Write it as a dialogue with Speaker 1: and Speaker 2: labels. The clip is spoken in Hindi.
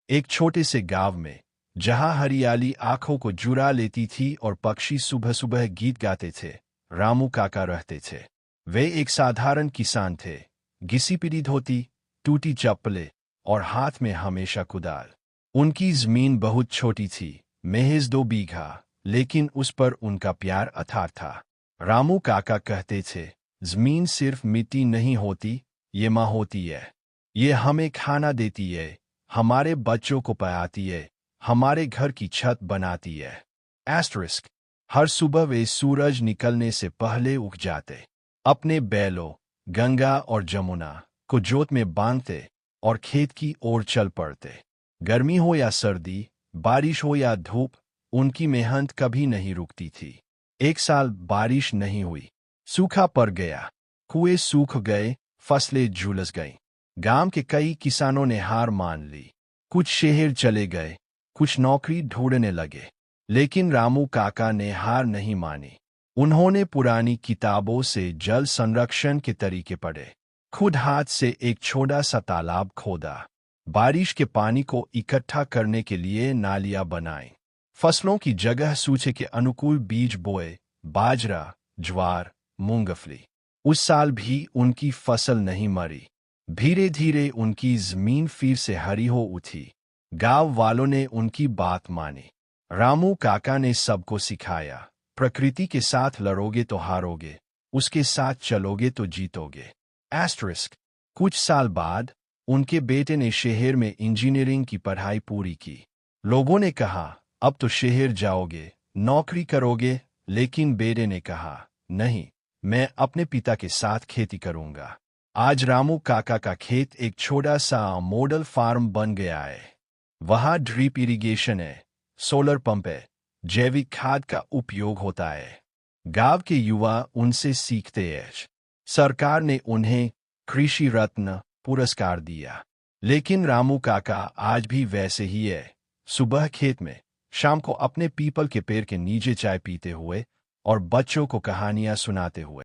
Speaker 1: एक छोटे से गांव में, जहां हरियाली आंखों को चुरा लेती थी और पक्षी सुबह सुबह गीत गाते थे, रामू काका रहते थे। वे एक साधारण किसान थे, घिसी पिटी धोती, टूटी चप्पलें और हाथ में हमेशा कुदाल। उनकी जमीन बहुत छोटी थी, महज 2 बीघा, लेकिन उस पर उनका प्यार अथाह था। रामू काका कहते थे, जमीन सिर्फ मिट्टी नहीं होती, ये माँ होती है। ये हमें खाना देती है, हमारे बच्चों को पढ़ाती है, हमारे घर की छत बनाती है। एस्टरिस्क। हर सुबह वे सूरज निकलने से पहले उठ जाते, अपने बैलों, गंगा और जमुना को जोत में बांधते और खेत की ओर चल पड़ते। गर्मी हो या सर्दी, बारिश हो या धूप, उनकी मेहनत कभी नहीं रुकती थी। एक साल बारिश नहीं हुई, सूखा पड़ गया, कुएं सूख गए, फसलें झुलस गईं। गांव के कई किसानों ने हार मान ली, कुछ शहर चले गए, कुछ नौकरी ढूंढने लगे। लेकिन रामू काका ने हार नहीं मानी। उन्होंने पुरानी किताबों से जल संरक्षण के तरीके पढ़े, खुद हाथ से एक छोटा सा तालाब खोदा, बारिश के पानी को इकट्ठा करने के लिए नालियां बनाई, फसलों की जगह सूखे के अनुकूल बीज बोए, बाजरा, ज्वार, मूंगफली। उस साल भी उनकी फसल नहीं मरी। धीरे धीरे उनकी जमीन फिर से हरी हो उठी। गांव वालों ने उनकी बात मानी। रामू काका ने सबको सिखाया, प्रकृति के साथ लड़ोगे तो हारोगे, उसके साथ चलोगे तो जीतोगे। एस्टरिस्क। कुछ साल बाद उनके बेटे ने शहर में इंजीनियरिंग की पढ़ाई पूरी की। लोगों ने कहा, अब तो शहर जाओगे, नौकरी करोगे, लेकिन बेटे ने कहा, नहीं, मैं अपने पिता के साथ खेती करूंगा। आज रामू काका का खेत एक छोटा सा मॉडल फार्म बन गया है। वहां ड्रिप इरिगेशन है, सोलर पंप है, जैविक खाद का उपयोग होता है। गांव के युवा उनसे सीखते हैं। सरकार ने उन्हें कृषि रत्न पुरस्कार दिया। लेकिन रामू काका आज भी वैसे ही है, सुबह खेत में, शाम को अपने पीपल के पेड़ के नीचे चाय पीते हुए और बच्चों को कहानियां सुनाते हुए।